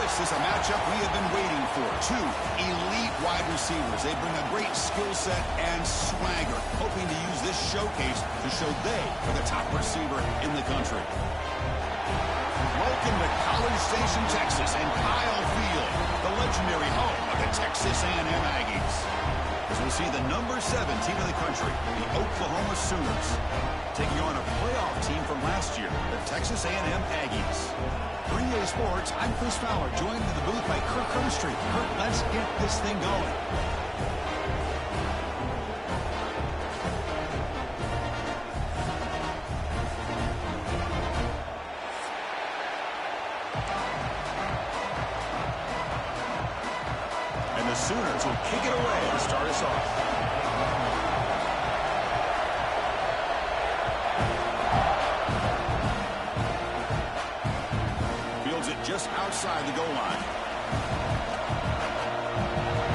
This is a matchup we have been waiting for. Two elite wide receivers. They bring a great skill set and swagger, hoping to use this showcase to show they are the top receiver in the country. Welcome to College Station, Texas, and Kyle Field, the legendary home of the Texas A&M Aggies. As we'll see the number 7 team in the country, the Oklahoma Sooners, taking on a playoff team from last year, the Texas A&M Aggies. For EA Sports, I'm Chris Fowler, joined in the booth by Kirk Hermstreet. Kirk, let's get this thing going. And the Sooners will kick it away to start us off. Just outside the goal line.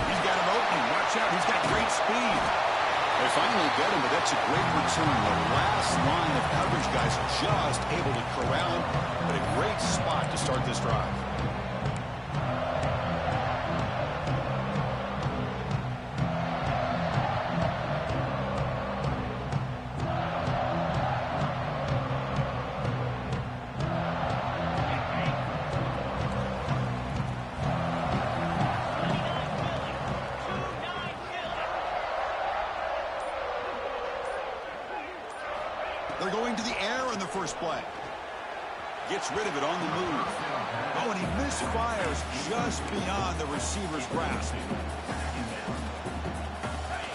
He's got him open. Watch out. He's got great speed. They finally get him, but that's a great return. The last line of coverage, guys, just able to corral him, but a great spot to start this drive. They're going to the air on the first play. Gets rid of it on the move. Oh, and he misfires just beyond the receiver's grasp.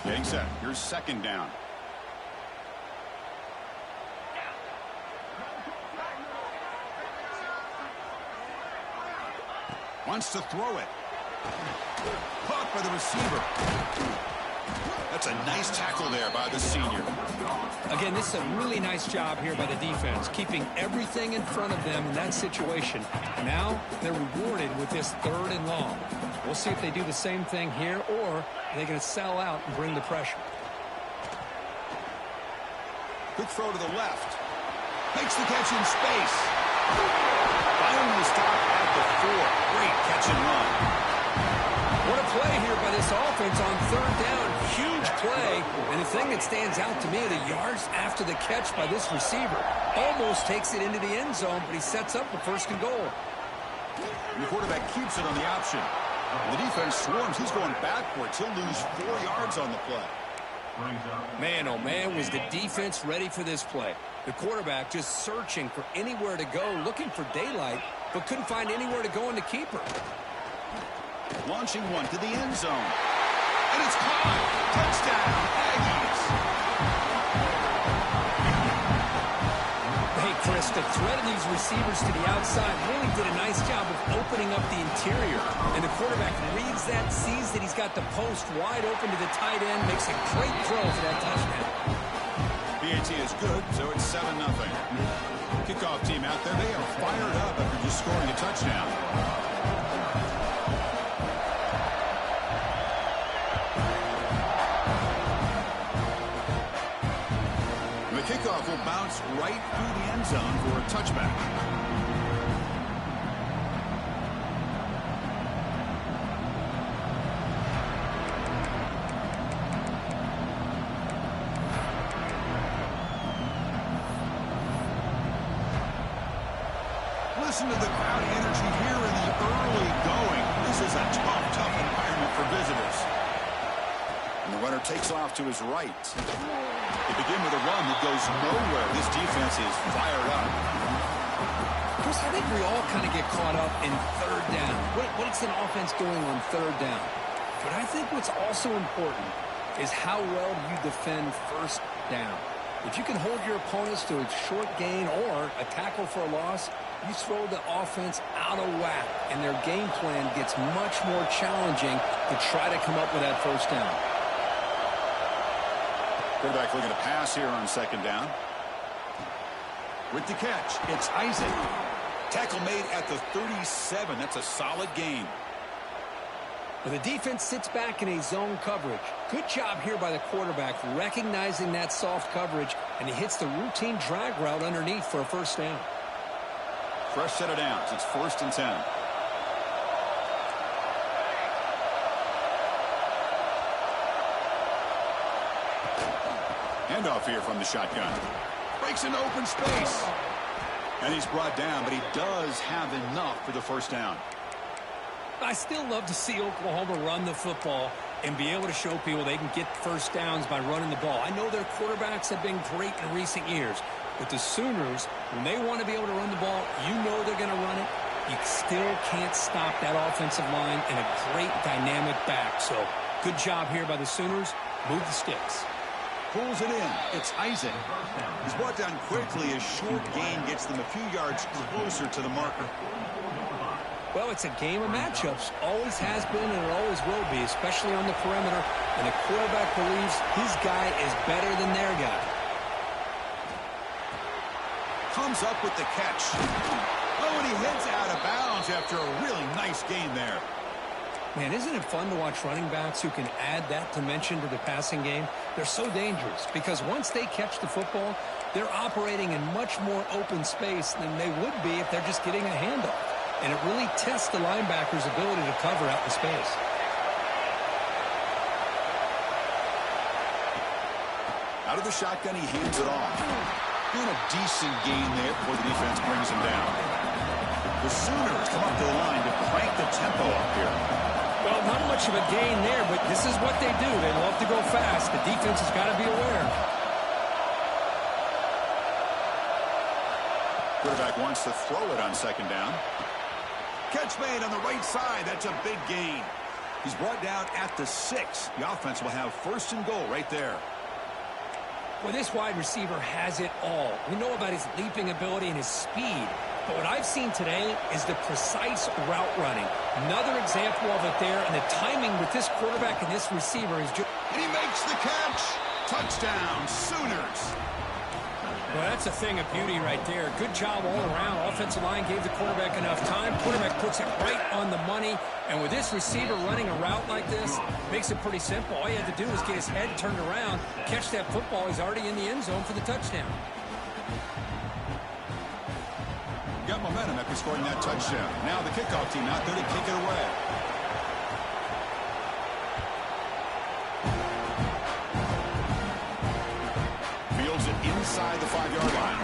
Getting set. Here's second down. Wants to throw it. Caught by the receiver. That's a nice tackle there by the senior. Again, this is a really nice job here by the defense, keeping everything in front of them in that situation. Now they're rewarded with this 3rd and long. We'll see if they do the same thing here, or they're going to sell out and bring the pressure. Quick throw to the left. Makes the catch in space. Finally stopped at the 4. Great catch and run. What a play here by this offense on 3rd down. Huge play. And the thing that stands out to me, the yards after the catch by this receiver. Almost takes it into the end zone, but he sets up the 1st and goal. And the quarterback keeps it on the option. The defense swarms. He's going backwards. He'll lose 4 yards on the play. Man, oh man, was the defense ready for this play. The quarterback just searching for anywhere to go, looking for daylight, but couldn't find anywhere to go in the keeper. Launching one to the end zone. And it's caught. Touchdown, Aggies. Hey, Chris, the threat of these receivers to the outside really did a nice job of opening up the interior. And the quarterback reads that, sees that he's got the post wide open to the tight end, makes a great throw for that touchdown. PAT is good, so it's 7-0. Kickoff team out there, they are fired up after just scoring a touchdown. Kickoff will bounce right through the end zone for a touchback. Listen to the crowd energy here in the early going. This is a tough environment for visitors. And the runner takes off to his right. They begin with a run that goes nowhere. This defense is fired up. Chris, I think we all kind of get caught up in 3rd down. What's an offense doing on 3rd down? But I think what's also important is how well you defend 1st down. If you can hold your opponents to a short gain or a tackle for a loss, you throw the offense out of whack, and their game plan gets much more challenging to try to come up with that 1st down. Quarterback looking to pass here on 2nd down. With the catch, it's Isaac. Tackle made at the 37. That's a solid gain. Well, the defense sits back in a zone coverage. Good job here by the quarterback recognizing that soft coverage, and he hits the routine drag route underneath for a 1st down. Fresh set of downs. It's 1st and 10. Handoff here from the shotgun. Breaks into open space. And he's brought down, but he does have enough for the first down. I still love to see Oklahoma run the football and be able to show people they can get first downs by running the ball. I know their quarterbacks have been great in recent years, but the Sooners, when they want to be able to run the ball, you know they're going to run it. You still can't stop that offensive line and a great dynamic back. So good job here by the Sooners. Move the sticks. Pulls it in. It's Isaac. He's brought down quickly. A short gain gets them a few yards closer to the marker. Well, it's a game of matchups. Always has been and it always will be, especially on the perimeter. And the quarterback believes his guy is better than their guy. Comes up with the catch. Oh, and he heads out of bounds after a really nice gain there. Man, isn't it fun to watch running backs who can add that dimension to the passing game? They're so dangerous because once they catch the football, they're operating in much more open space than they would be if they're just getting a handoff. And it really tests the linebacker's ability to cover out in space. Out of the shotgun, he hands it off. Doing a decent gain there before the defense brings him down. The Sooners come up to the line to crank the tempo up here. Well, not much of a gain there, but this is what they do. They love to go fast. The defense has got to be aware. Quarterback wants to throw it on second down. Catch made on the right side. That's a big gain. He's brought down at the 6. The offense will have first and goal right there. Well, this wide receiver has it all. We know about his leaping ability and his speed. But what I've seen today is the precise route running. Another example of it there, and the timing with this quarterback and this receiver is just... And he makes the catch. Touchdown, Sooners. Well, that's a thing of beauty right there. Good job all around. Offensive line gave the quarterback enough time. Quarterback puts it right on the money. And with this receiver running a route like this, makes it pretty simple. All you have to do is get his head turned around, catch that football. He's already in the end zone for the touchdown. Got momentum after scoring that touchdown. Now the kickoff team out there to kick it away. Fields it inside the 5-yard line.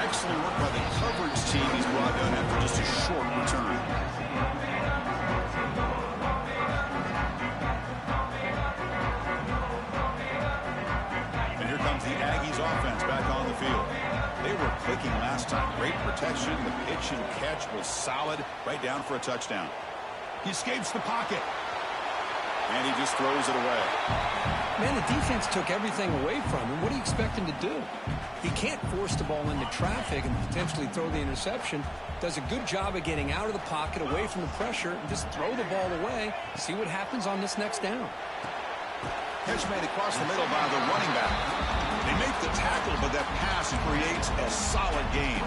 Excellent work by the coverage team. He's brought down after just a short return. And here comes the Aggies offense back on the field. They were clicking last time. Great protection. The pitch and catch was solid. Right down for a touchdown. He escapes the pocket. And he just throws it away. Man, the defense took everything away from him. What do you expect him to do? He can't force the ball into traffic and potentially throw the interception. Does a good job of getting out of the pocket, away from the pressure, and just throw the ball away. See what happens on this next down. Catch made across the middle by the running back. They make the tackle, but that pass creates a solid gain.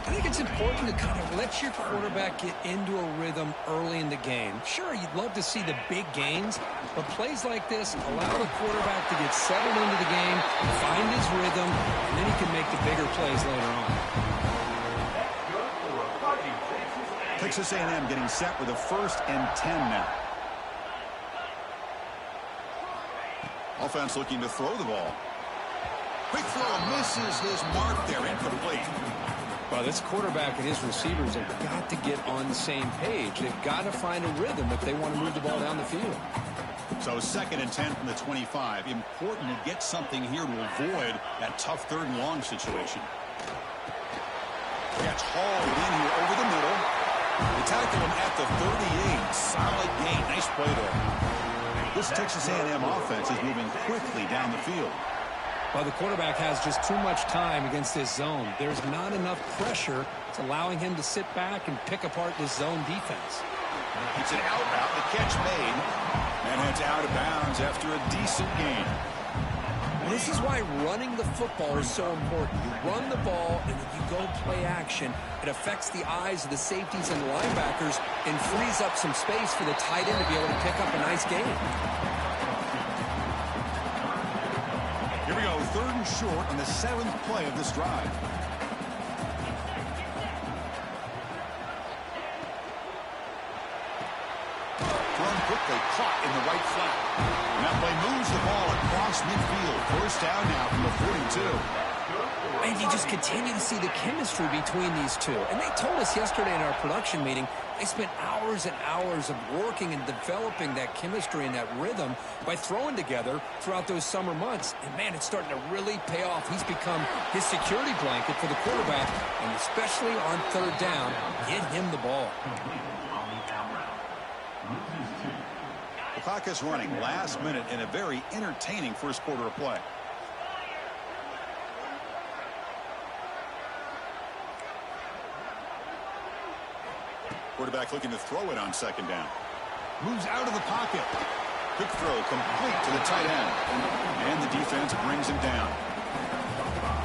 I think it's important to kind of let your quarterback get into a rhythm early in the game. Sure, you'd love to see the big gains, but plays like this allow the quarterback to get settled into the game, find his rhythm, and then he can make the bigger plays later on. Texas A&M getting set with a 1st and 10 now. Offense looking to throw the ball. Quick throw, misses his mark there, incomplete. Well, this quarterback and his receivers have got to get on the same page. They've got to find a rhythm if they want to move the ball down the field. So 2nd and 10 from the 25. Important to get something here to avoid that tough 3rd and long situation. Catch hauled in here over the middle. They tackle him at the 38. Solid gain. Nice play there. This Texas A&M offense is moving quickly down the field. Well, the quarterback has just too much time against this zone. There's not enough pressure. It's allowing him to sit back and pick apart this zone defense. It's an out route. The catch made. And it's out of bounds after a decent gain. This is why running the football is so important. You run the ball, and then you go play action. It affects the eyes of the safeties and the linebackers and frees up some space for the tight end to be able to pick up a nice gain. Here we go, 3rd and short on the 7th play of this drive. Thrown quickly correctly caught in the right flat. And that play moves the ball across midfield. First down now from the 42. And you just continue to see the chemistry between these two. And they told us yesterday in our production meeting, they spent hours and hours of working and developing that chemistry and that rhythm by throwing together throughout those summer months. And, man, it's starting to really pay off. He's become his security blanket for the quarterback, and especially on third down, get him the ball. The clock is running last minute in a very entertaining first quarter of play. Quarterback looking to throw it on second down. Moves out of the pocket. Quick throw complete to the tight end. And the defense brings him down.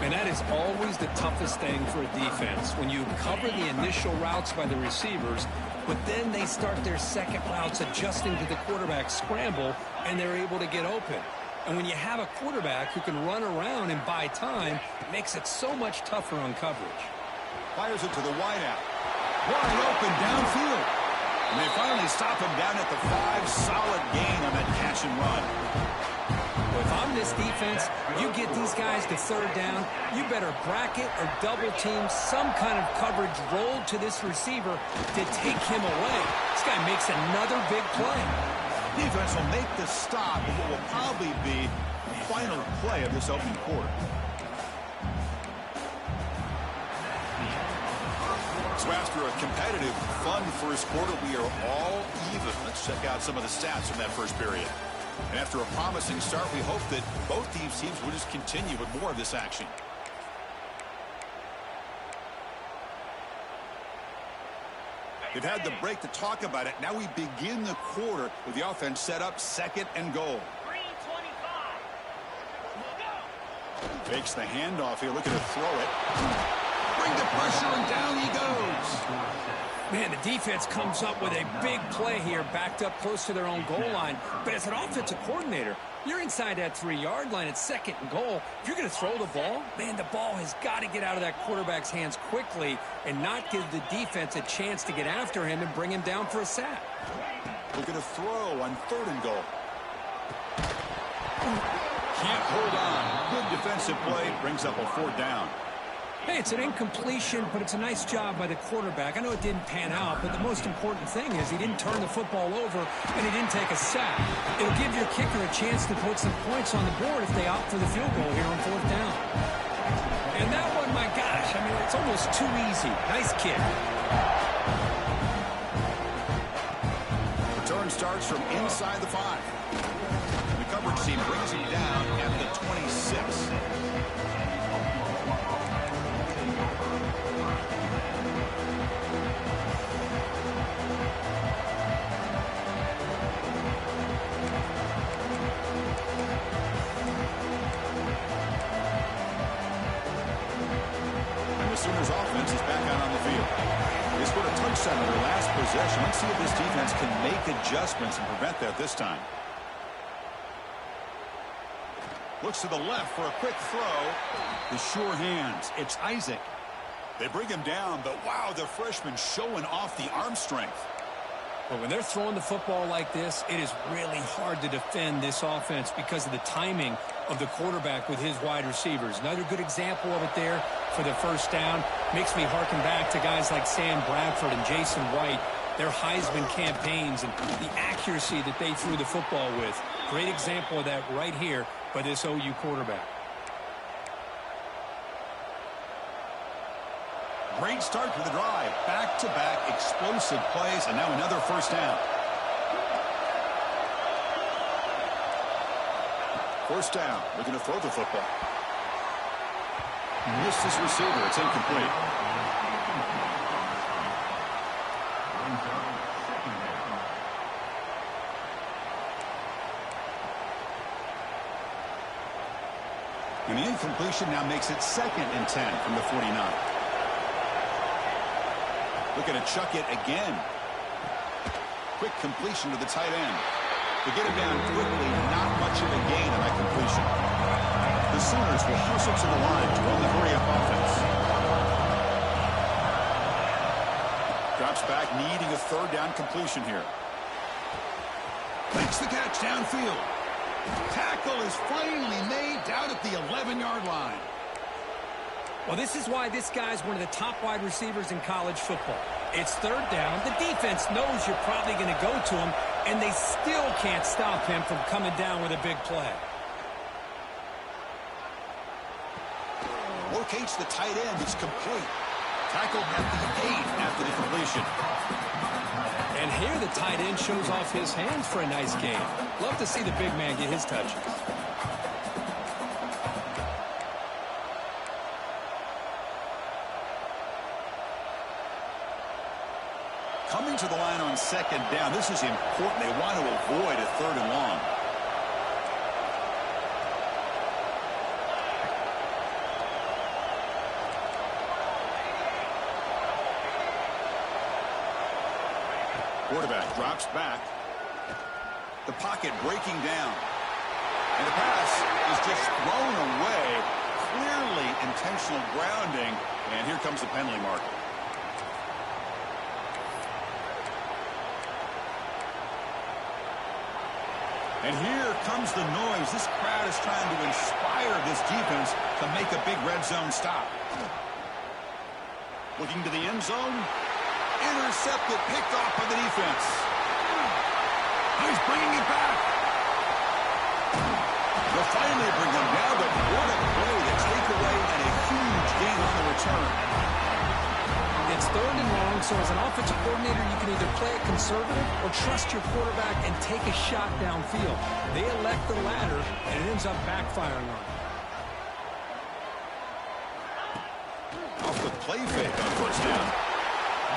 And that is always the toughest thing for a defense, when you cover the initial routes by the receivers, but then they start their second routes adjusting to the quarterback scramble, and they're able to get open. And when you have a quarterback who can run around and buy time, it makes it so much tougher on coverage. Fires it to the wideout. Wide open downfield. And they finally stop him down at the 5. Solid gain on that catch and run. Well, if I'm this defense, you get these guys to third down, you better bracket or double team some kind of coverage rolled to this receiver to take him away. This guy makes another big play. Defense will make the stop of what will probably be the final play of this opening quarter. So after a competitive, fun first quarter, we are all even. Let's check out some of the stats from that first period. And after a promising start, we hope that both these teams will just continue with more of this action. They've had the break to talk about it. Now we begin the quarter with the offense set up second and goal. Takes the handoff here, looking to throw it. Bring the pressure, and down he goes. Man, the defense comes up with a big play here, backed up close to their own goal line. But as an offensive coordinator, you're inside that 3-yard line at second and goal. If you're going to throw the ball, man, the ball has got to get out of that quarterback's hands quickly and not give the defense a chance to get after him and bring him down for a sack. Looking to throw on third and goal. Can't hold on. Good defensive play. Brings up a 4th down. Hey, it's an incompletion, but it's a nice job by the quarterback. I know it didn't pan out, but the most important thing is he didn't turn the football over and he didn't take a sack. It'll give your kicker a chance to put some points on the board if they opt for the field goal here on 4th down. And that one, my gosh, I mean, it's almost too easy. Nice kick. Return starts from inside the 5. The coverage team brings him down at the 26. Sooners offense is back out on the field. They scored a touchdown in their last possession. Let's see if this defense can make adjustments and prevent that this time. Looks to the left for a quick throw. The sure hands. It's Isaac. They bring him down, but wow, the freshman showing off the arm strength. But when they're throwing the football like this, it is really hard to defend this offense because of the timing of the quarterback with his wide receivers. Another good example of it there for the first down. Makes me harken back to guys like Sam Bradford and Jason White, their Heisman campaigns and the accuracy that they threw the football with. Great example of that right here by this OU quarterback. Great start to the drive. Back-to-back explosive plays, and now another first down. First down, looking to throw the football. Missed his receiver. It's incomplete. And the incompletion now makes it 2nd and 10 from the 49. Looking to chuck it again. Quick completion to the tight end. To get him down quickly, not much of a gain on that completion. The Sooners will hustle to the line to run the hurry-up offense. Drops back, needing a 3rd down completion here. Makes the catch downfield. Tackle is finally made down at the 11-yard line. Well, this is why this guy's one of the top wide receivers in college football. It's third down. The defense knows you're probably going to go to him, and they still can't stop him from coming down with a big play. Locates the tight end. It's complete. Tackled at the 8 after the completion. And here the tight end shows off his hands for a nice game. Love to see the big man get his touches. Coming to the line on second down. This is important. They want to avoid a third and long. Quarterback drops back. The pocket breaking down. And the pass is just thrown away. Clearly intentional grounding. And here comes the penalty marker. And here comes the noise. This crowd is trying to inspire this defense to make a big red zone stop. Looking to the end zone. Intercepted, picked off by the defense. He's bringing it back. They'll finally bring him down, but what a play to take away and a huge gain on the return. It's third and long, so as an offensive coordinator, you can either play it conservative or trust your quarterback and take a shot downfield. They elect the latter, and it ends up backfiring on them. Off the play fake on first down.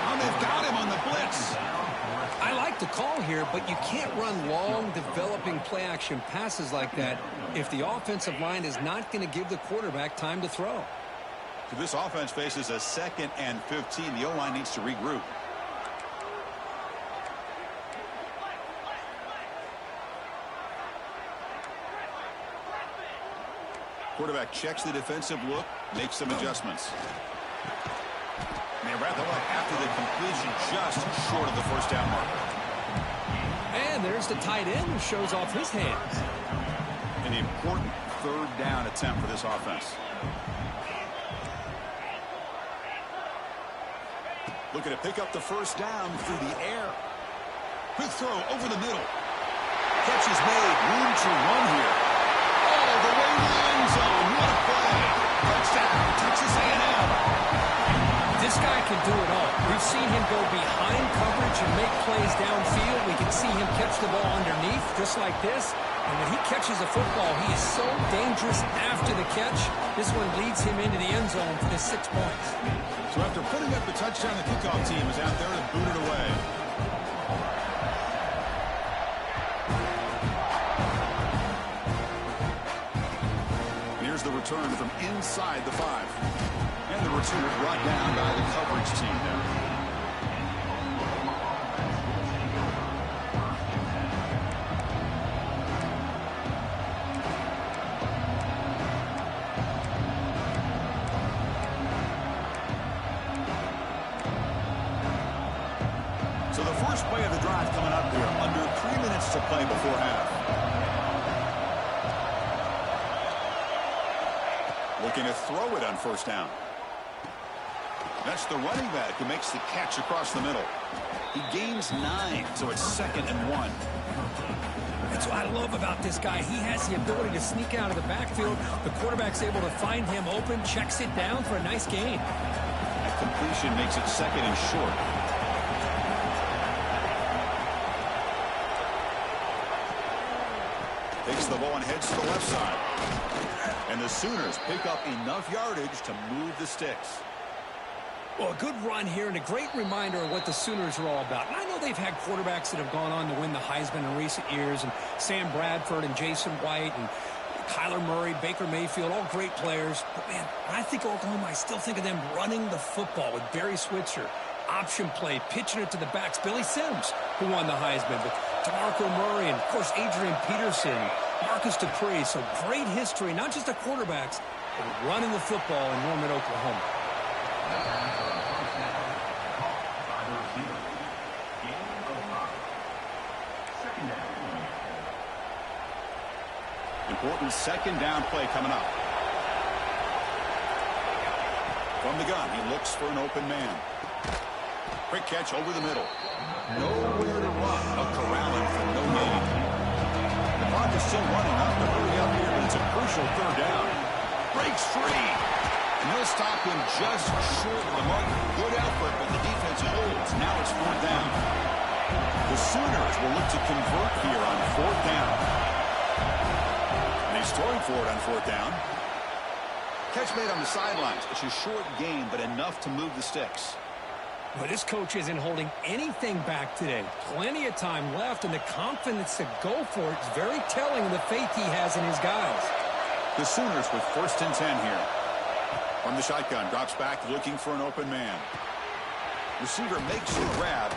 Oh, they've got him on the blitz. I like the call here, but you can't run long, developing play-action passes like that if the offensive line is not going to give the quarterback time to throw. This offense faces a 2nd and 15. The O-line needs to regroup. Quarterback checks the defensive look, makes some adjustments. And they wrap it up after the completion, just short of the first down marker. And there's the tight end who shows off his hands. An important third down attempt for this offense. Looking to pick up the first down through the air. Quick throw over the middle. Catch is made. Room to run here. All the way to the end zone. What a play. Touchdown, Texas A&M. This guy can do it all. We've seen him go behind coverage and make plays downfield. We can see him catch the ball underneath, just like this. And when he catches a football, he is so dangerous after the catch. This one leads him into the end zone for the 6 points. So after putting up the touchdown, the kickoff team is out there to boot it away. And here's the return from inside the 5. And the return brought down by the coverage team there. So the first play of the drive coming up here. Under 3 minutes to play before half. Looking to throw it on first down. That's the running back who makes the catch across the middle. He gains 9, so it's 2nd and 1. That's what I love about this guy. He has the ability to sneak out of the backfield. The quarterback's able to find him open, checks it down for a nice gain. That completion makes it 2nd and short. Takes the ball and heads to the left side. And the Sooners pick up enough yardage to move the sticks. Well, a good run here and a great reminder of what the Sooners are all about. And I know they've had quarterbacks that have gone on to win the Heisman in recent years, and Sam Bradford and Jason White and Kyler Murray, Baker Mayfield, all great players. But, man, when I think of Oklahoma, I still think of them running the football with Barry Switzer. Option play, pitching it to the backs. Billy Sims, who won the Heisman. But DeMarco Murray and, of course, Adrian Peterson, Marcus Dupree. So great history, not just of quarterbacks, but running the football in Norman, Oklahoma. important second down play coming up. From the gun, he looks for an open man. Quick catch over the middle. Nowhere to run. A corralling for no gain. The clock is still running. Not to hurry up here, but it's a crucial third down. Breaks free. And he'll stop him just short of the mark. Good effort, but the defense holds. Now it's fourth down. The Sooners will look to convert here on fourth down. And he's throwing for it on fourth down. Catch made on the sidelines. It's a short gain, but enough to move the sticks. Well, this coach isn't holding anything back today. Plenty of time left, and the confidence to go for it is very telling of the faith he has in his guys. The Sooners with 1st and 10 here. From the shotgun, drops back looking for an open man. Receiver makes the grab.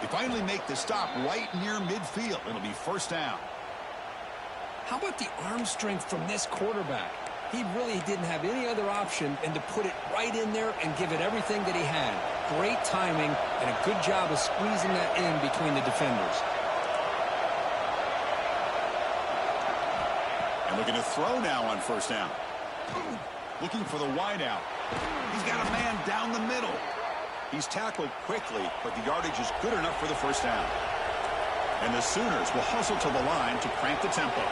They finally make the stop right near midfield. It'll be first down. How about the arm strength from this quarterback? He really didn't have any other option than to put it right in there and give it everything that he had. Great timing and a good job of squeezing that in between the defenders. And looking to throw now on first down. Looking for the wideout. He's got a man down the middle. He's tackled quickly, but the yardage is good enough for the first down. And the Sooners will hustle to the line to crank the tempo.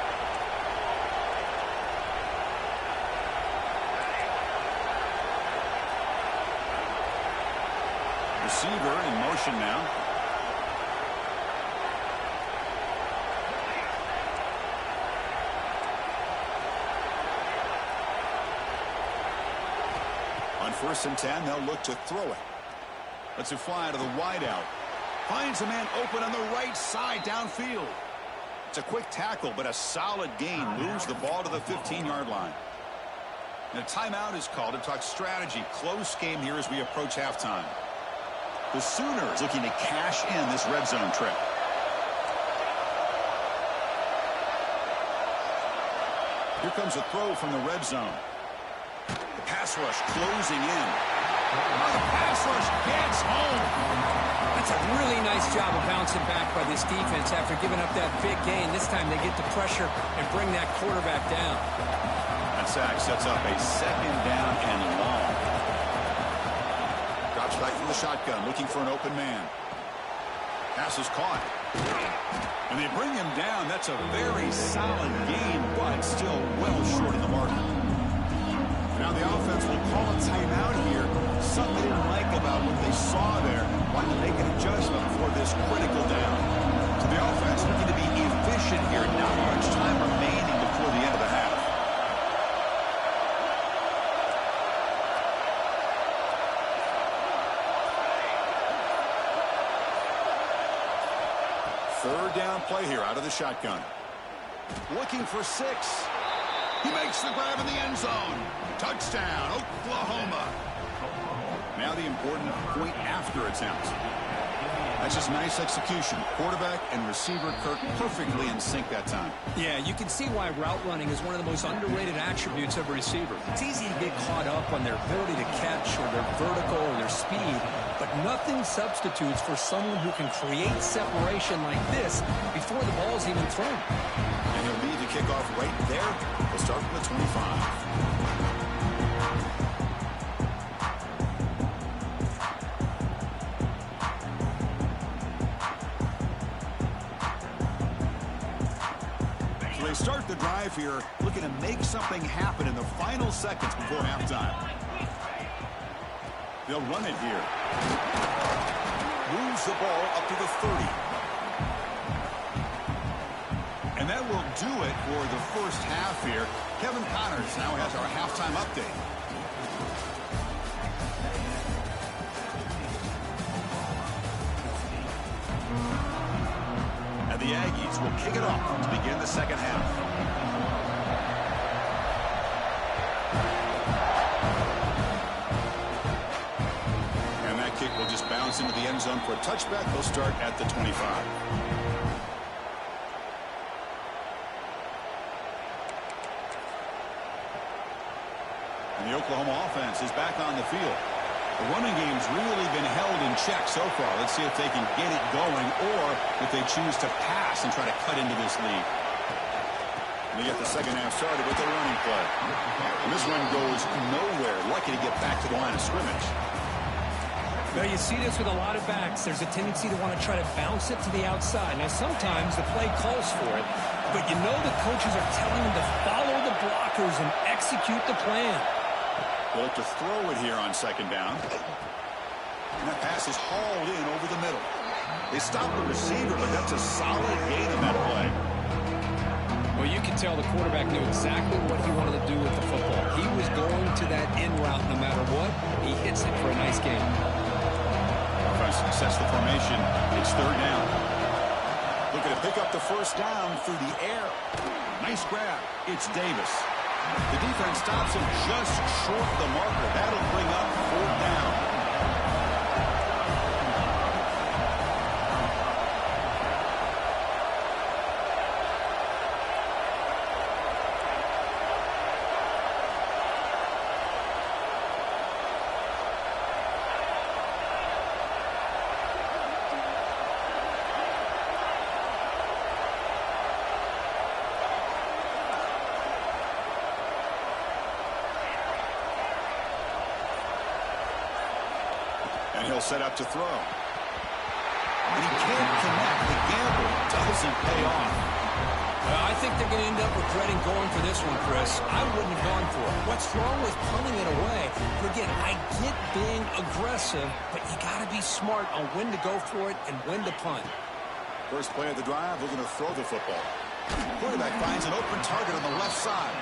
Receiver in motion now. On 1st and 10, they'll look to throw it. Lets it fly to the wideout. Finds a man open on the right side downfield. It's a quick tackle, but a solid gain moves the ball to the 15-yard line. And a timeout is called to talk strategy. Close game here as we approach halftime. The Sooners looking to cash in this red zone trip. Here comes a throw from the red zone. The pass rush closing in. Oh, the pass rush gets home. That's a really nice job of bouncing back by this defense after giving up that big gain. This time they get the pressure and bring that quarterback down. That sack sets up a second down and long. Drops back from the shotgun, looking for an open man. Pass is caught. And they bring him down. That's a very solid gain, but still well short of the mark. Now the offense will call a timeout here. Something they didn't like about what they saw there. Wanting to make an adjustment for this critical down. So the offense looking to be efficient here. Not much time remaining before the end of the half. Third down play here out of the shotgun. Looking for 6. He makes the grab in the end zone. Touchdown, Oklahoma. Now the important point after attempt. That's just nice execution. Quarterback and receiver Kirk perfectly in sync that time. Yeah, you can see why route running is one of the most underrated attributes of a receiver. It's easy to get caught up on their ability to catch or their vertical or their speed, but nothing substitutes for someone who can create separation like this before the ball's even thrown. And he'll lead the kickoff right there. We'll start from the 25. Start the drive here, looking to make something happen in the final seconds before halftime. They'll run it here. Moves the ball up to the 30. And that will do it for the first half here. Kevin Connors now has our halftime update. The Aggies will kick it off to begin the second half. And that kick will just bounce into the end zone for a touchback. They'll start at the 25. And the Oklahoma offense is back on the field. The running game's really been held in check so far. Let's see if they can get it going or if they choose to pass and try to cut into this lead. And they get the second half started with the running play. And this one goes nowhere. Lucky to get back to the line of scrimmage. Well, you see this with a lot of backs. There's a tendency to want to try to bounce it to the outside. Now, sometimes the play calls for it, but you know the coaches are telling them to follow the blockers and execute the plan. They'll look to throw it here on second down. And that pass is hauled in over the middle. They stop the receiver, but that's a solid gain in that play. Well, you can tell the quarterback knew exactly what he wanted to do with the football. He was going to that in route no matter what. He hits it for a nice gain. Offense sets the formation. It's third down. Looking to pick up the first down through the air. Nice grab. It's Davis. The defense stops him just short of the marker. That'll bring up fourth down. And he'll set up to throw. And he can't connect. The gamble doesn't pay off. I think they're going to end up regretting going for this one, Chris. I wouldn't have gone for it. What's wrong with punting it away? But again, I get being aggressive, but you got to be smart on when to go for it and when to punt. First play of the drive, we're going to throw the football. Quarterback finds an open target on the left side.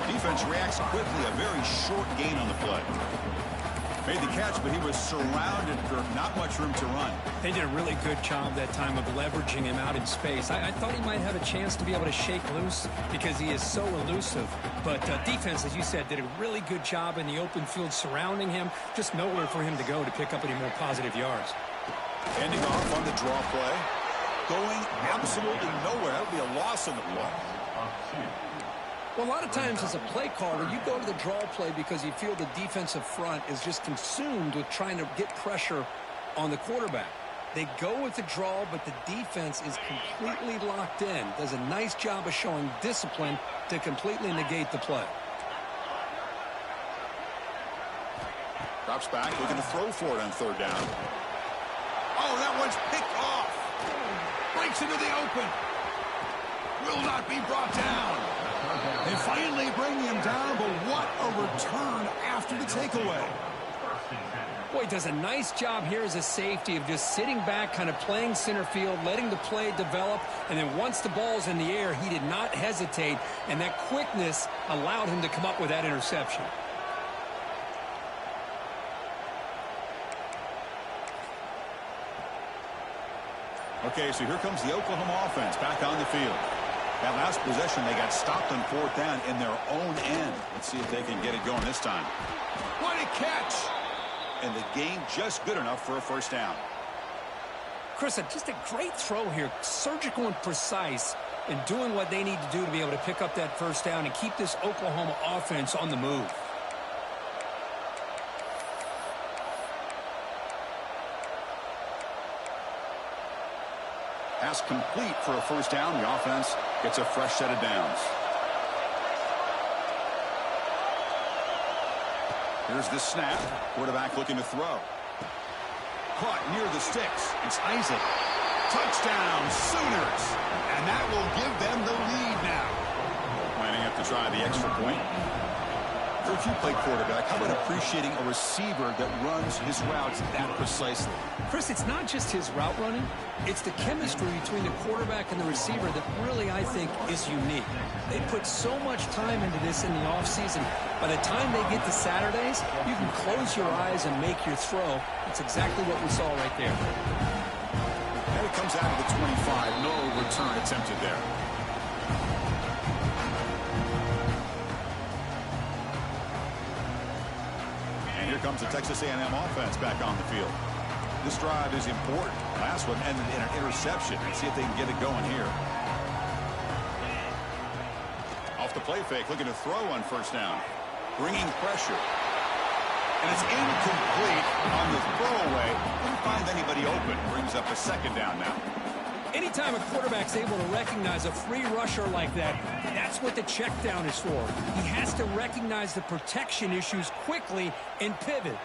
Defense reacts quickly. A very short gain on the play. Made the catch, but he was surrounded for not much room to run. They did a really good job that time of leveraging him out in space. I thought he might have a chance to be able to shake loose because he is so elusive. But defense, as you said, did a really good job in the open field surrounding him. Just nowhere for him to go to pick up any more positive yards. Ending off on the draw play. Going absolutely nowhere. That would be a loss in the play. Well, a lot of times as a play caller, you go to the draw play because you feel the defensive front is just consumed with trying to get pressure on the quarterback. They go with the draw, but the defense is completely locked in. Does a nice job of showing discipline to completely negate the play. Drops back, looking to throw for it on third down. Oh, that one's picked off. Breaks into the open. Will not be brought down. They finally bring him down, but what a return after the takeaway. Boy, he does a nice job here as a safety of just sitting back, kind of playing center field, letting the play develop, and then once the ball's in the air, he did not hesitate, and that quickness allowed him to come up with that interception. Okay, so here comes the Oklahoma offense back on the field. That last possession, they got stopped on fourth down in their own end. Let's see if they can get it going this time. What a catch! And the game just good enough for a first down. Chris, just a great throw here. Surgical and precise in doing what they need to do to be able to pick up that first down and keep this Oklahoma offense on the move. Pass complete for a first down. The offense gets a fresh set of downs. Here's the snap. Quarterback looking to throw. Caught near the sticks. It's Isaac. Touchdown, Sooners. And that will give them the lead now. Lining up to try the extra point. If you play quarterback, how about appreciating a receiver that runs his routes that precisely? Chris, it's not just his route running. It's the chemistry between the quarterback and the receiver that really, I think, is unique. They put so much time into this in the offseason. By the time they get to Saturdays, you can close your eyes and make your throw. It's exactly what we saw right there. And it comes out of the 25. No return attempted there. And here comes the Texas A&M offense back on the field. This drive is important. Last one ended in an interception. Let's see if they can get it going here. Off the play fake, looking to throw on first down. Bringing pressure. And it's incomplete on the throwaway. Couldn't find anybody open. Brings up a second down now. Anytime a quarterback's able to recognize a free rusher like that, that's what the check down is for. He has to recognize the protection issues quickly and pivot.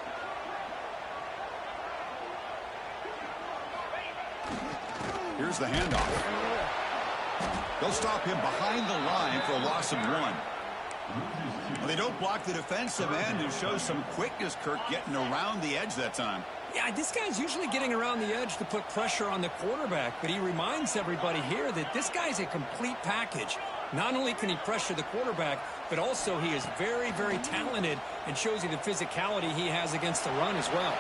Here's the handoff. They'll stop him behind the line for a loss of 1. Well, they don't block the defensive end, who shows some quickness, Kirk, getting around the edge that time. Yeah, this guy's usually getting around the edge to put pressure on the quarterback, but he reminds everybody here that this guy's a complete package. Not only can he pressure the quarterback, but also he is very, very talented and shows you the physicality he has against the run as well.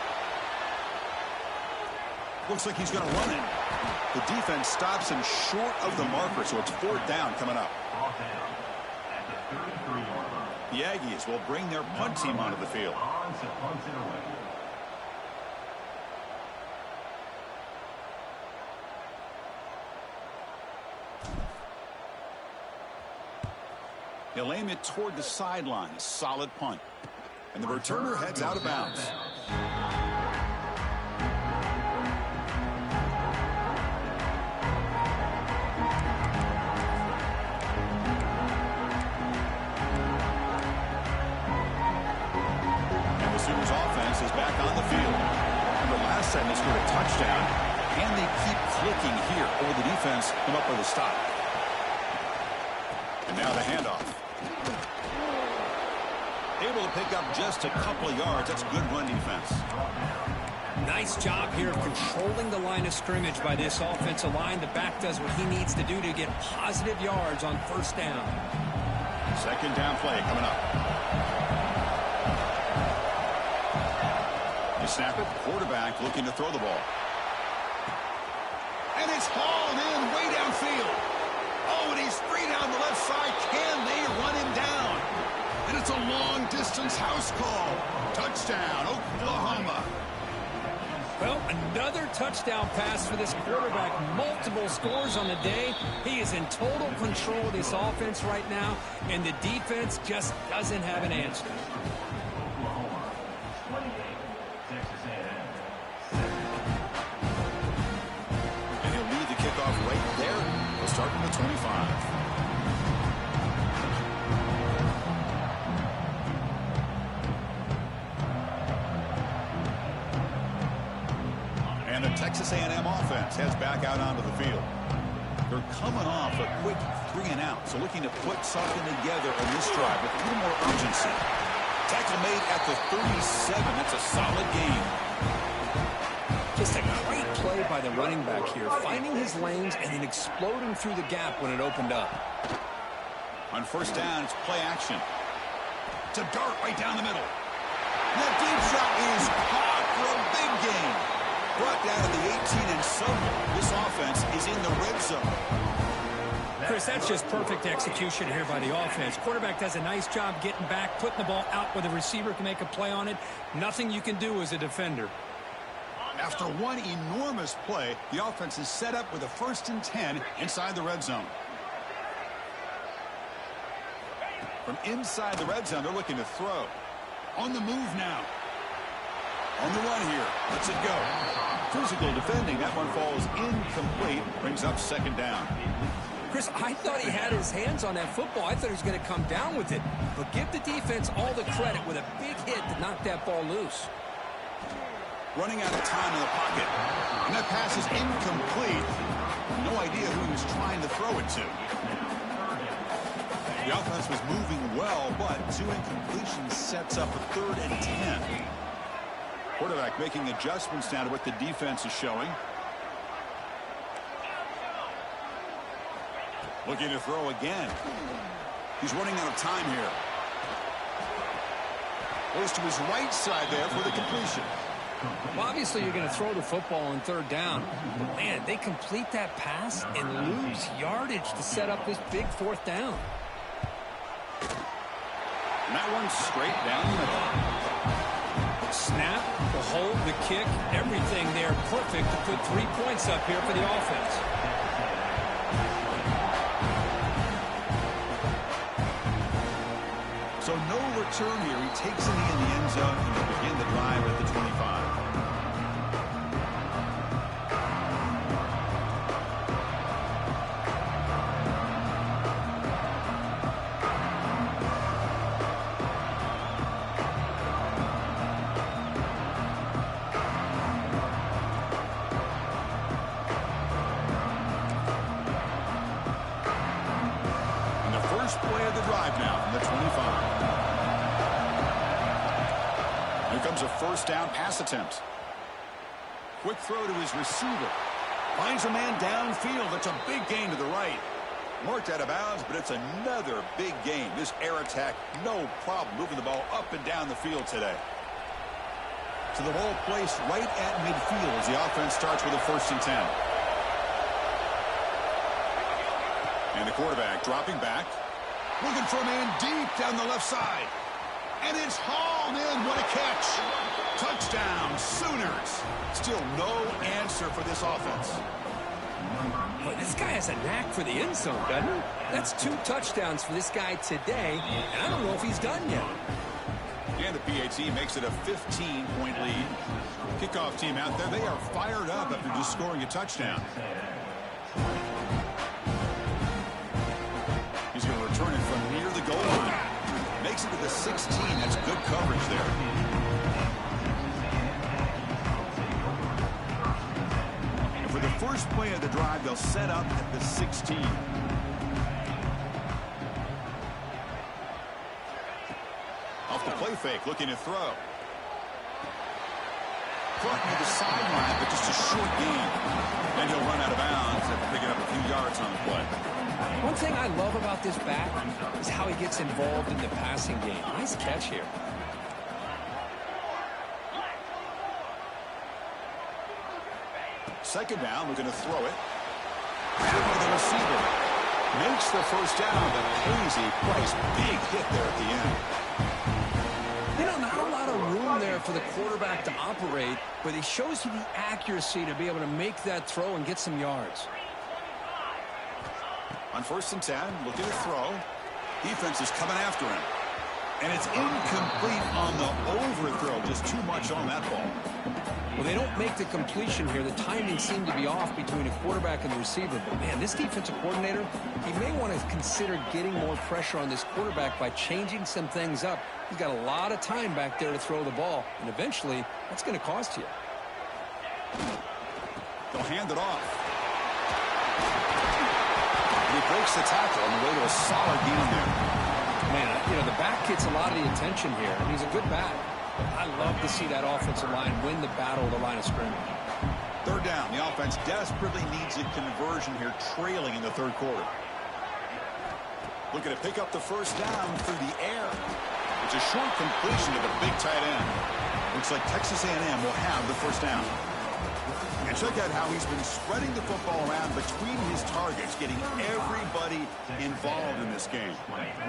Looks like he's going to run it. The defense stops him short of the marker, so it's 4th down coming up. The Aggies will bring their punt team onto the field. He'll aim it toward the sideline. A solid punt. And the returner heads out of bounds. And the Sooners offense is back on the field. Remember last time they scored a touchdown. And they keep clicking here, or the defense come up with a stop. And now the handoff. Able to pick up just a couple of yards. That's good run defense. Nice job here of controlling the line of scrimmage by this offensive line. The back does what he needs to do to get positive yards on 1st down. 2nd down play coming up. They snap it. Quarterback looking to throw the ball. And it's hauled in way downfield. Oh, and he's free down the left side. Can they run him down? And it's a long-distance house call. Touchdown, Oklahoma. Well, another touchdown pass for this quarterback. Multiple scores on the day. He is in total control of this offense right now, and the defense just doesn't have an answer. And he'll lead the kickoff right there. He'll start from the 25. And the Texas A&M offense heads back out onto the field. They're coming off a quick 3-and-out, so looking to put something together on this drive with a little more urgency. Tackle made at the 37. That's a solid game. Just a great play by the running back here, finding his lanes and then exploding through the gap when it opened up. On 1st down, it's play action. It's a dart right down the middle. And that deep shot is caught for a big gain. Brought down to the 18 and somewhere. This offense is in the red zone. Chris, that's just perfect execution here by the offense. Quarterback does a nice job getting back, putting the ball out where the receiver can make a play on it. Nothing you can do as a defender. After one enormous play, the offense is set up with a 1st and 10 inside the red zone. From inside the red zone, they're looking to throw. On the move now. On the run here. Lets it go. Physical defending. That one falls incomplete. Brings up 2nd down. Chris, I thought he had his hands on that football. I thought he was going to come down with it. But give the defense all the credit with a big hit to knock that ball loose. Running out of time in the pocket. And that pass is incomplete. No idea who he was trying to throw it to. The offense was moving well, but 2 incompletions sets up a 3rd and 10. Quarterback making adjustments now to what the defense is showing. Looking to throw again. He's running out of time here. Goes to his right side there for the completion. Well, obviously you're going to throw the football on 3rd down. But, man, they complete that pass and lose yardage to set up this big 4th down. And that one's straight down the middle. Snap, the hold, the kick, everything there perfect to put 3 points up here for the offense. So no return here. He takes it in the end zone and will begin the drive at the 25. Here comes a first down pass attempt. Quick throw to his receiver. Finds a man downfield. That's a big gain to the right. Marked out of bounds, but it's another big game. This air attack, no problem moving the ball up and down the field today. So the ball placed right at midfield as the offense starts with a 1st and 10. And the quarterback dropping back. Looking for a man deep down the left side. And it's hauled in. What a catch. Touchdown, Sooners. Still no answer for this offense. Boy, this guy has a knack for the end zone, doesn't he? That's 2 touchdowns for this guy today, and I don't know if he's done yet. And the PAT makes it a 15-point lead. Kickoff team out there, they are fired up after just scoring a touchdown. He's going to return it from near the goal line. Makes it to the 16. That's good coverage there. First play of the drive, they'll set up at the 16. Off the play fake, looking to throw. Front near the sideline, but just a short gain. And he'll run out of bounds after picking up a few yards on the play. One thing I love about this back is how he gets involved in the passing game. Nice catch here. Second down, we're going to throw it. Back to the receiver. Makes the first down, but crazy price. Big hit there at the end. You know, not a lot of room there for the quarterback to operate, but he shows you the accuracy to be able to make that throw and get some yards. On 1st and 10, looking to throw. Defense is coming after him. And it's incomplete on the overthrow. Just too much on that ball. Well, they don't make the completion here. The timing seemed to be off between a quarterback and the receiver. But, man, this defensive coordinator, he may want to consider getting more pressure on this quarterback by changing some things up. He's got a lot of time back there to throw the ball. And eventually, that's going to cost you. They'll hand it off. He breaks the tackle on the way to a solid game there. Man, you know, the back gets a lot of the attention here. And he's a good back. I love to see that offensive line win the battle of the line of scrimmage. 3rd down. The offense desperately needs a conversion here, trailing in the 3rd quarter. Looking to pick up the first down through the air. It's a short completion to the big tight end. Looks like Texas A&M will have the first down. And check out how he's been spreading the football around between his targets, getting everybody involved in this game.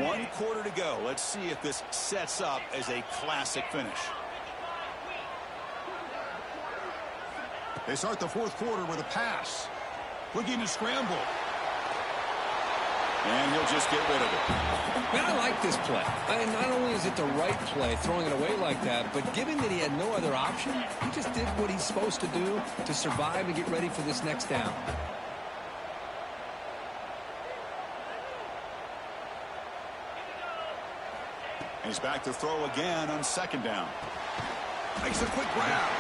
1 quarter to go. Let's see if this sets up as a classic finish. They start the 4th quarter with a pass. Looking to scramble. And he'll just get rid of it. Man, I like this play. And not only is it the right play, throwing it away like that, but given that he had no other option, he just did what he's supposed to do to survive and get ready for this next down. And he's back to throw again on 2nd down. Makes a quick grab.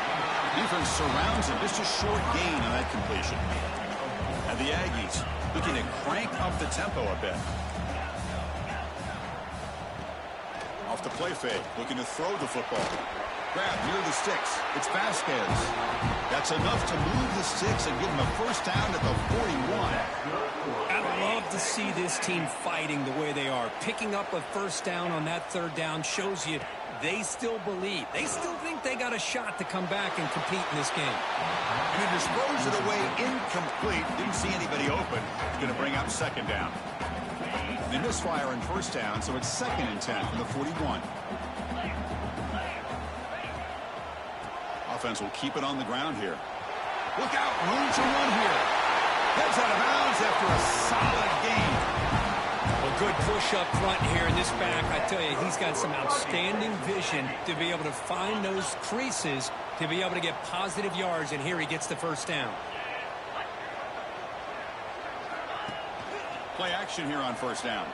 Defense surrounds him. Just a short gain on that completion. And the Aggies looking to crank up the tempo a bit. Off the play fake, looking to throw the football. Grab near the sticks. It's Vasquez. That's enough to move the sticks and give him a first down at the 41. I love to see this team fighting the way they are. Picking up a first down on that 3rd down shows you they still believe. They still think they got a shot to come back and compete in this game. And he just throws it away incomplete. Didn't see anybody open. Going to bring up 2nd down. They misfire on 1st down, so it's 2nd and 10 from the 41. Offense will keep it on the ground here. Look out, room to run here. Heads out of bounds after a solid game. Well, good push up front here in this back. I tell you, he's got some outstanding vision to be able to find those creases, to be able to get positive yards, and here he gets the first down. Play action here on 1st down.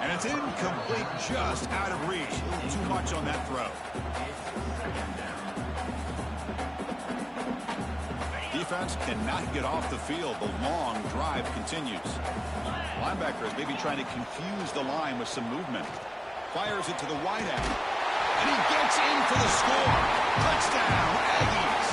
And it's incomplete, just out of reach. A little too much on that throw. Defense cannot get off the field. The long drive continues. Linebackers maybe trying to confuse the line with some movement. Fires it to the wideout. And he gets in for the score. Touchdown, Aggies.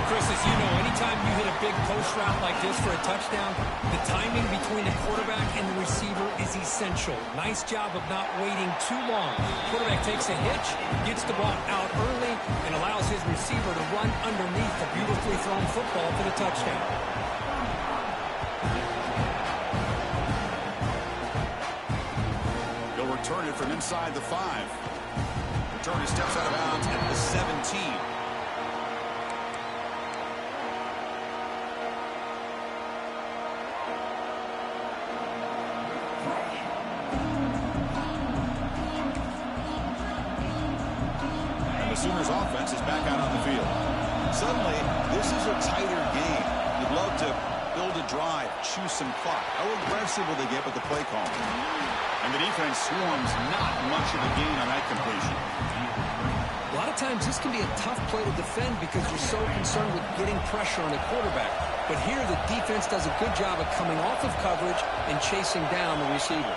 Chris, as you know, anytime you hit a big post route like this for a touchdown, the timing between the quarterback and the receiver is essential. Nice job of not waiting too long. Quarterback takes a hitch, gets the ball out early, and allows his receiver to run underneath the beautifully thrown football for the touchdown. He'll return it from inside the 5. Return his steps out of bounds at the 17. Sooners offense is back out on the field. Suddenly, this is a tighter game. You'd love to build a drive, choose some clock. How aggressive will they get with the play call? And the defense swarms not much of a gain on that completion. A lot of times this can be a tough play to defend because you're so concerned with getting pressure on the quarterback. But here the defense does a good job of coming off of coverage and chasing down the receiver.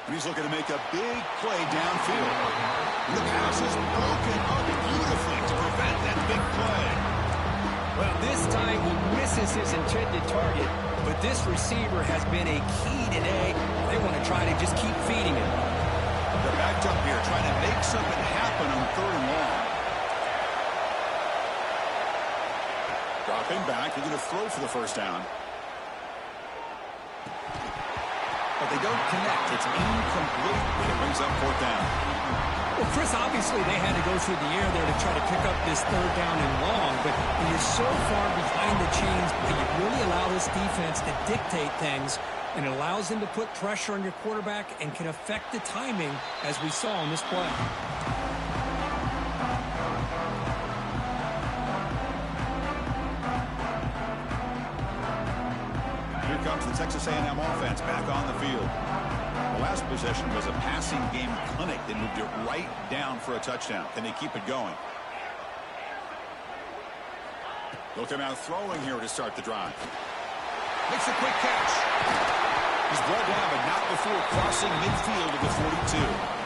And he's looking to make a big play downfield. The pass is broken up beautifully to prevent that big play. Well, this time he misses his intended target, but this receiver has been a key today. They want to try to just keep feeding him. They're backed up here trying to make something happen on 3rd and long. Dropping back, they're going to throw for the first down. But they don't connect. It's incomplete, and it brings up 4th down. Well, Chris, obviously they had to go through the air there to try to pick up this 3rd down and long, but when you're so far behind the chains, you really allow this defense to dictate things, and it allows them to put pressure on your quarterback and can affect the timing, as we saw on this play. Comes the Texas A&M offense back on the field. The last possession was a passing game clinic. They moved it right down for a touchdown. Can they keep it going? They'll come out throwing here to start the drive. Makes a quick catch. He's brought down, but not before crossing midfield at the 42.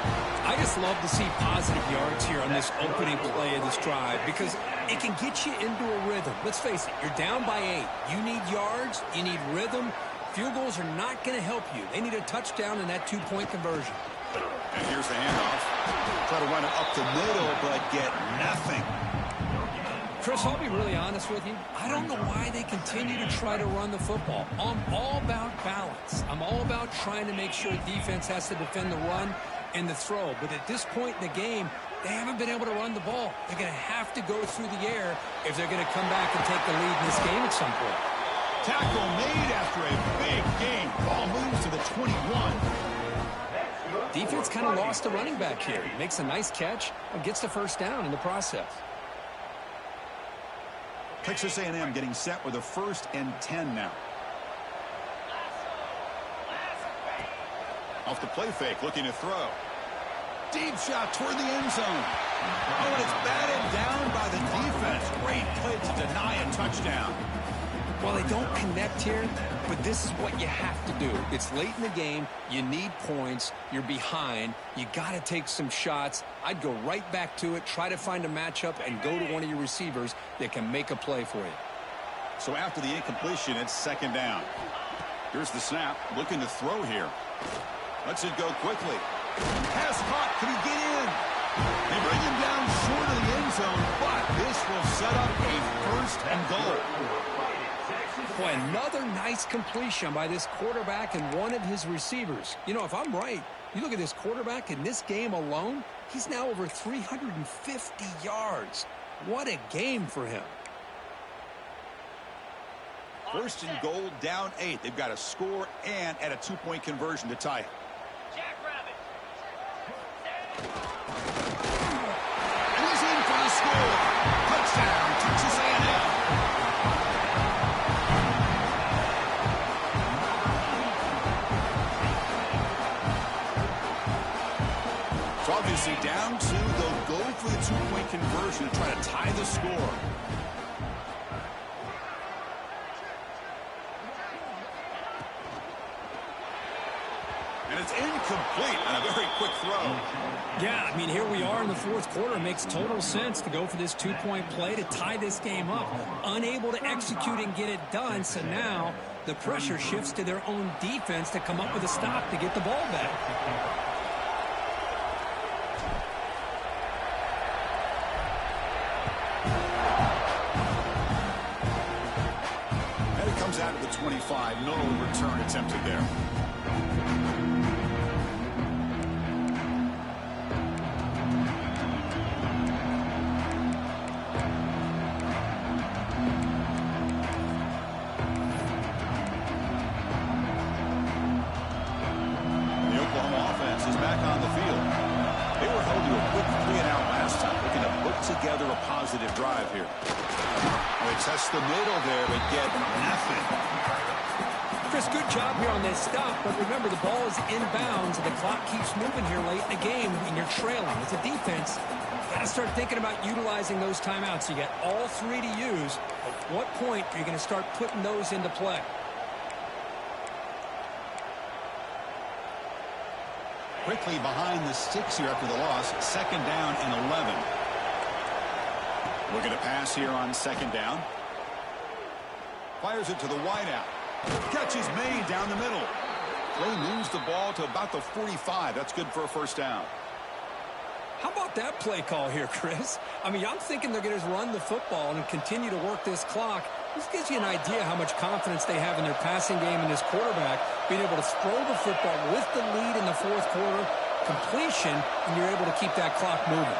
I just love to see positive yards here on this opening play of this drive because it can get you into a rhythm. Let's face it, you're down by 8. You need yards, you need rhythm. Field goals are not going to help you. They need a touchdown in that 2-point conversion. And here's the handoff. Try to run it up the middle, but get nothing. Chris, I'll be really honest with you. I don't know why they continue to try to run the football. I'm all about balance. I'm all about trying to make sure defense has to defend the run and the throw. But at this point in the game, they haven't been able to run the ball. They're going to have to go through the air if they're going to come back and take the lead in this game at some point. Tackle made after a big game. Ball moves to the 21. Defense kind of lost the running back here. Makes a nice catch and gets the first down in the process. Texas A&M getting set with a 1st and 10 now. Off the play fake, looking to throw. Deep shot toward the end zone. Oh, and it's batted down by the defense. Great play to deny a touchdown. Well, they don't connect here, but this is what you have to do. It's late in the game. You need points. You're behind. You got to take some shots. I'd go right back to it, try to find a matchup, and go to one of your receivers that can make a play for you. So after the incompletion, it's 2nd down. Here's the snap. Looking to throw here. Lets it go quickly. Pass caught. Can he get in? They bring him down short of the end zone, but this will set up a 1st and goal. Boy, another nice completion by this quarterback and one of his receivers. You know, if I'm right, you look at this quarterback in this game alone, he's now over 350 yards. What a game for him. 1st and goal, down 8. They've got to score and at a 2-point conversion to tie it. And he's in for the score. Touchdown, Texas A&M. So obviously down 2, they'll go for the 2-point conversion to try to tie the score. And it's incomplete on a very quick throw. Yeah, I mean, here we are in the fourth quarter. It makes total sense to go for this two-point play to tie this game up. Unable to execute and get it done, so now the pressure shifts to their own defense to come up with a stop to get the ball back. And it comes out of the 25. No return attempted there. Together a positive drive here. They test the middle there, but get nothing. Chris, good job here on this stop, but remember the ball is inbounds and the clock keeps moving here late in the game and you're trailing. As a defense, you got to start thinking about utilizing those timeouts. You got all three to use. At what point are you going to start putting those into play? Quickly behind the sticks here after the loss. Second down and 11. Looking to pass here on second down. Fires it to the wideout. Catch is made down the middle. Play moves the ball to about the 45. That's good for a first down. How about that play call here, Chris? I mean, I'm thinking they're going to run the football and continue to work this clock. This gives you an idea how much confidence they have in their passing game and this quarterback being able to throw the football with the lead in the fourth quarter, completion, and you're able to keep that clock moving.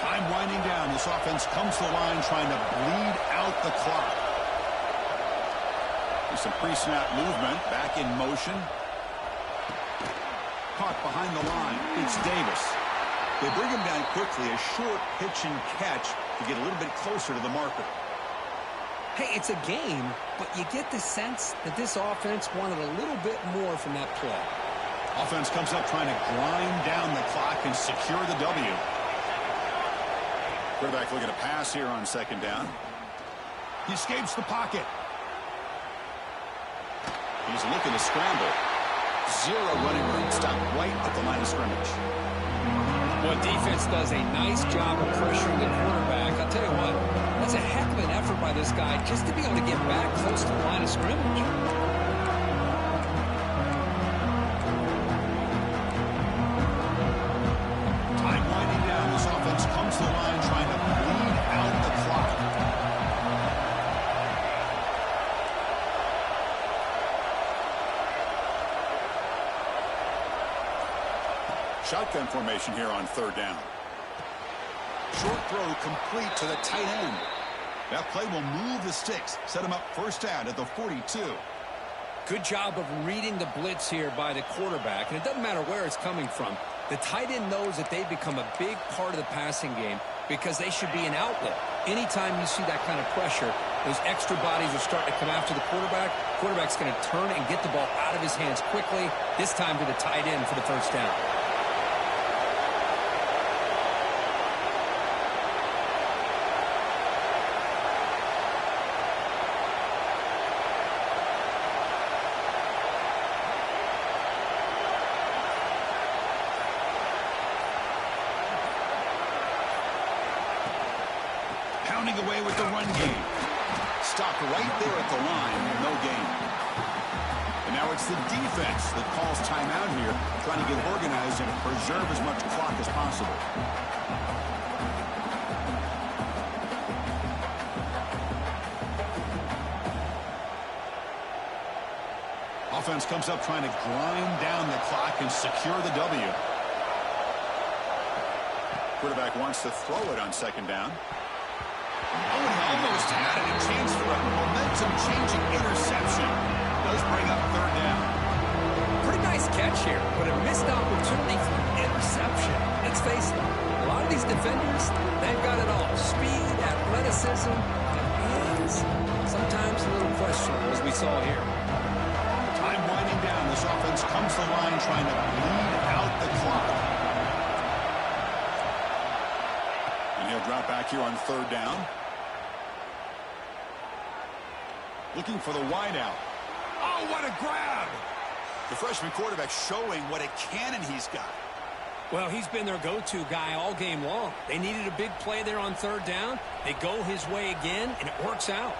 Time winding down. This offense comes to the line trying to bleed out the clock. There's some pre-snap movement. Back in motion. Caught behind the line. It's Davis. They bring him down quickly. A short pitch and catch to get a little bit closer to the marker. Hey, it's a game, but you get the sense that this offense wanted a little bit more from that play. Offense comes up trying to grind down the clock and secure the W. Quarterback looking to pass here on second down. He escapes the pocket. He's looking to scramble. Zero running room. Stopped right at the line of scrimmage. Well, defense does a nice job of pressuring the quarterback. I'll tell you what, that's a heck of an effort by this guy just to be able to get back close to the line of scrimmage. Time winding down. This offense comes to the line trying to bleed out the clock. Shotgun formation here on third down. Short throw complete to the tight end. That play will move the sticks. Set him up first down at the 42. Good job of reading the blitz here by the quarterback. And it doesn't matter where it's coming from. The tight end knows that they become a big part of the passing game because they should be an outlet. Anytime you see that kind of pressure, those extra bodies are starting to come after the quarterback. Quarterback's going to turn and get the ball out of his hands quickly, this time to the tight end for the first down. Away with the run game. Stopped right there at the line. No gain. And now it's the defense that calls timeout here, trying to get organized and preserve as much clock as possible. offense comes up trying to grind down the clock and secure the W. Quarterback wants to throw it on second down. Oh, and he almost had it. A chance for a momentum-changing interception. Does bring up third down. Pretty nice catch here, but a missed opportunity for an interception. Let's face it, a lot of these defenders, they've got it all. Speed, athleticism, and hands. Sometimes a little questionable, as we saw here. Time winding down. This offense comes to the line trying to bleed out the clock. And he'll drop back here on third down. Looking for the wideout. Oh, what a grab! The freshman quarterback showing what a cannon he's got. Well, he's been their go-to guy all game long. They needed a big play there on third down. They go his way again, and it works out.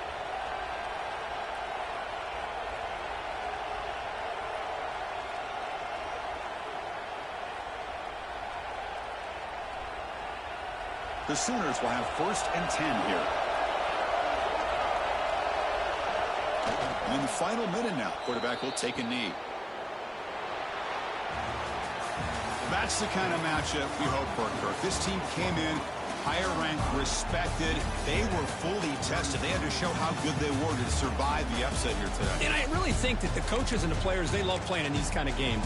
The Sooners will have 1st and 10 here. In the final minute now, quarterback will take a knee. That's the kind of matchup we hope for, Kirk. This team came in higher ranked, respected. They were fully tested. They had to show how good they were to survive the upset here today. And I really think that the coaches and the players, they love playing in these kind of games.